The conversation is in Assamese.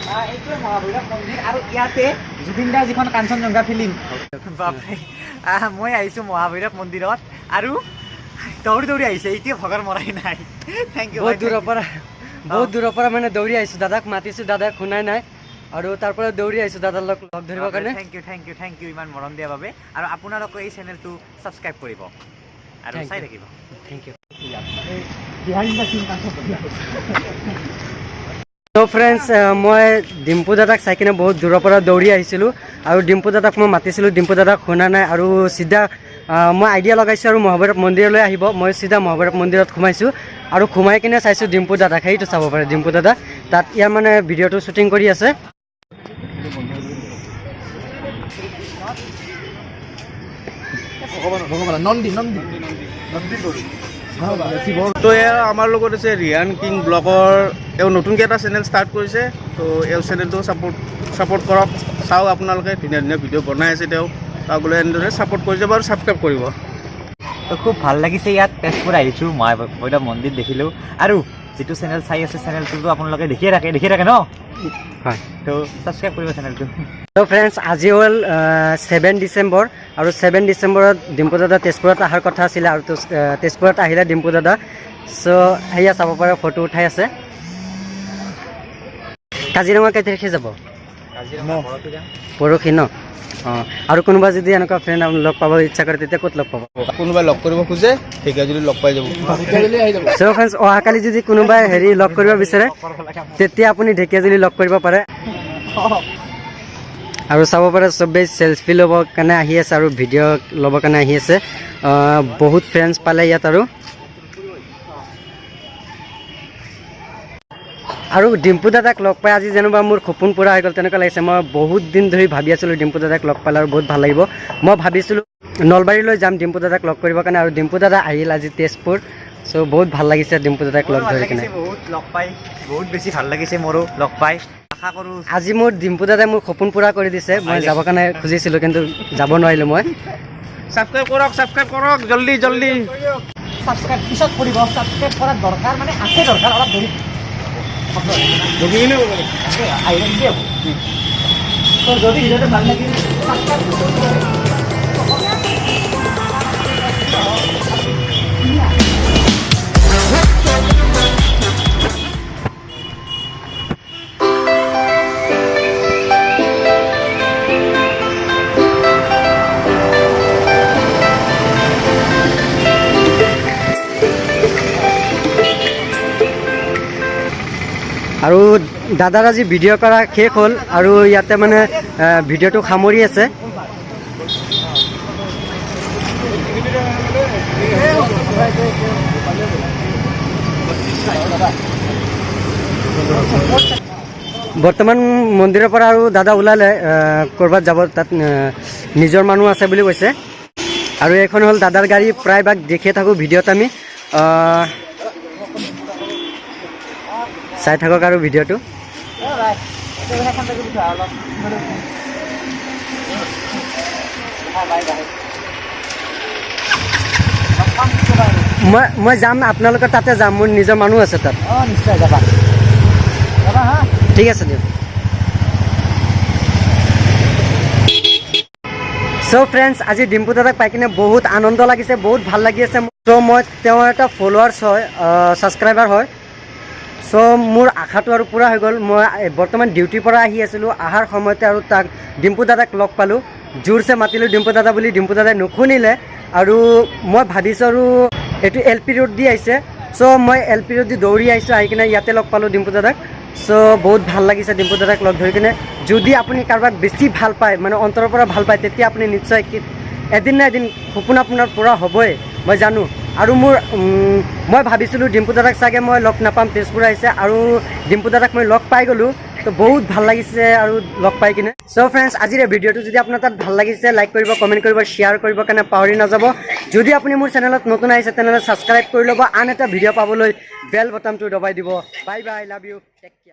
এইটোৱে মহাভৈৰৱ মন্দিৰ আৰু ইয়াতে জুবিন দাৰ যিখন কাঞ্চনজংঘা ফিল্ম মই আহিছোঁ মহাভৈৰৱ মন্দিৰত আৰু দৌৰি দৌৰি আহিছে এতিয়া ভগৰ মৰাই নাই থেংক ইউ বহুত দূৰৰ পৰা মানে দৌৰি আহিছোঁ দাদাক মাতিছোঁ দাদাক শুনাই নাই আৰু তাৰ পৰা দৌৰি আহিছোঁ দাদাৰ লগ ধৰিবৰ কাৰণে থেংক ইউ ইমান মৰম দিয়াৰ বাবে আৰু আপোনালোকে এই চেনেলটো ছাবস্ক্ৰাইব কৰিব আৰু চাই থাকিব থেংক ইউ তো ফ্ৰেণ্ডছ মই ডিম্পু দাদাক চাই কিনে বহুত দূৰৰ পৰা দৌৰি আহিছিলোঁ আৰু ডিম্পু দাদাক মই মাতিছিলোঁ ডিম্পু দাদাক শুনা নাই আৰু চিধা মই আইডিয়া লগাইছোঁ আৰু মহাভৈৰৱ মন্দিৰলৈ আহিব মই চিধা মহাভৈৰৱ মন্দিৰত সোমাইছোঁ আৰু সোমাই কিনে চাইছোঁ ডিম্পু দাদাক সেইটো চাব পাৰে ডিম্পু দাদা তাত ইয়াৰ মানে ভিডিঅ'টো শ্বুটিং কৰি আছে তো এয়া আমাৰ লগত আছে ৰিয়ান কিং ব্লগৰ এওঁ নতুনকৈ এটা চেনেল ষ্টাৰ্ট কৰিছে তো এওঁ চেনেলটো ছাপোৰ্ট কৰক চাওক আপোনালোকে ধুনীয়া ধুনীয়া ভিডিঅ' বনাই আছে তেওঁ তাক বোলে এনেদৰে ছাপোৰ্ট কৰি যাব আৰু ছাবস্ক্ৰাইব কৰিব তো খুব ভাল লাগিছে ইয়াত তেজপুৰ আহিছোঁ মহাভৈৰৱ মন্দিৰ দেখিলোঁ আৰু যিটো চেনেল চাই আছে চেনেলটোতো আপোনালোকে দেখিয়ে থাকে ন হয় তো ছাবস্ক্ৰাইব কৰিব চেনেলটো তো ফ্ৰেণ্ডছ আজি হ'ল 7 ডিচেম্বৰ আৰু 7 ডিচেম্বৰত ডিম্পু দাদা তেজপুৰত অহাৰ কথা আছিলে আৰু তেজপুৰত আহিলে ডিম্পু দাদা চ' সেয়া চাব পাৰে ফটো উঠাই আছে কাজিৰঙা কেই তাৰিখে যাব পৰহি ন অঁ আৰু কোনোবা যদি এনেকুৱা ফ্ৰেণ্ড লগ পাব ইচ্ছা কৰে তেতিয়া ক'ত লগ পাব কোনোবাই লগ কৰিব খোজে ঢেকীয়াজুলি লগ পাই যাব চ' ফ্ৰেণ্ডছ অহাকালি যদি কোনোবাই লগ কৰিব বিচাৰে তেতিয়া আপুনি ঢেকীয়াজুলি লগ কৰিব পাৰে আৰু চাব পাৰে চবেই চেলফি ল'বৰ কাৰণে আহি আছে আৰু ভিডিঅ' ল'বৰ কাৰণে আহি আছে বহুত ফ্ৰেণ্ডছ পালে ইয়াত আৰু ডিম্পু দাদাক লগ পাই আজি যেনিবা মোৰ সপোন পূৰা হৈ গ'ল তেনেকুৱা লাগিছে মই বহুত দিন ধৰি ভাবি আছিলোঁ ডিম্পু দাদাক লগ পালে আৰু বহুত ভাল লাগিব মই ভাবিছিলোঁ নলবাৰীলৈ যাম ডিম্পু দাদাক লগ কৰিবৰ কাৰণে আৰু ডিম্পু দাদা আহিল আজি তেজপুৰ চ' বহুত ভাল লাগিছে ডিম্পু দাদাক লগ ধৰি কিনে বহুত বেছি ভাল লাগিছে মোৰো লগ পাই আশা কৰোঁ আজি মোৰ ডিম্পু দাদাই মোৰ সপোন পূৰা কৰি দিছে মই যাবৰ কাৰণে খুজিছিলোঁ কিন্তু যাব নোৱাৰিলোঁ মই ছাবস্ক্ৰাইব কৰক জল্দি ছাবস্ক্ৰাইব পিছত কৰিব ছাবস্ক্ৰাইব কৰাৰ দৰকাৰ মানে আছে দৰকাৰ অলপ দেৰি যদি ভিডিঅ'টো ভাল লাগিল আৰু দাদাৰ আজি ভিডিঅ' কৰা শেষ হ'ল আৰু ইয়াতে মানে ভিডিঅ'টো সামৰি আছে বৰ্তমান মন্দিৰৰ পৰা আৰু দাদা ওলালে ক'ৰবাত যাব তাত নিজৰ মানুহ আছে বুলি কৈছে আৰু এইখন হ'ল দাদাৰ গাড়ী প্ৰায়ভাগ দেখিয়ে থাকোঁ ভিডিঅ'ত আমি চাই থাকক আৰু ভিডিঅ'টো মই যাম আপোনালোকৰ তাতে যাম মোৰ নিজৰ মানুহ আছে তাত অঁ নিশ্চয় যাবা হা ঠিক আছে দিয়ক চ' ফ্ৰেণ্ডছ আজি ডিম্পু দাদাক পাই কিনে বহুত আনন্দ লাগিছে বহুত ভাল লাগি আছে চ' মই তেওঁৰ এটা ফলোৱাৰ্ছ হয় ছাবস্ক্ৰাইবাৰ হয় চ' মোৰ আশাটো আৰু পূৰা হৈ গ'ল মই বৰ্তমান ডিউটিৰ পৰা আহি আছিলোঁ অহাৰ সময়তে আৰু তাক ডিম্পু দাদাক লগ পালোঁ জোৰছে মাতিলোঁ ডিম্পু দাদা বুলি ডিম্পু দাদাই নুশুনিলে আৰু মই ভাবিছোঁ আৰু এইটো LP ৰোড দি আহিছে চ' মই LP ৰোড দি দৌৰি আহিছোঁ আহি কিনে ইয়াতে লগ পালোঁ ডিম্পু দাদাক চ' বহুত ভাল লাগিছে ডিম্পু দাদাক লগ ধৰি কিনে যদি আপুনি কাৰোবাক বেছি ভাল পায় মানে অন্তৰৰ পৰা ভাল পায় তেতিয়া আপুনি নিশ্চয় এদিন না এদিন সপোন আপোনাৰ পূৰা হ'বই মই জানো আৰু মই ভাবিছিলোঁ ডিম্পু দাদাক চাগে মই লগ নাপাম তেজপুৰ আহিছে আৰু ডিম্পু দাদাক মই লগ পাই গ'লোঁ তো বহুত ভাল লাগিছে আৰু লগ পাই কিনে চ' ফ্ৰেণ্ডছ আজিৰ এই ভিডিঅ'টো যদি আপোনাৰ তাত ভাল লাগিছে লাইক কৰিব কমেণ্ট কৰিব শ্বেয়াৰ কৰিবৰ কাৰণে পাহৰি নাযাব যদি আপুনি মোৰ চেনেলত নতুন আহিছে তেনেহ'লে ছাবস্ক্ৰাইব কৰি ল'ব আন এটা ভিডিঅ' পাবলৈ বেল বটনটো দবাই দিব bye bye love you take care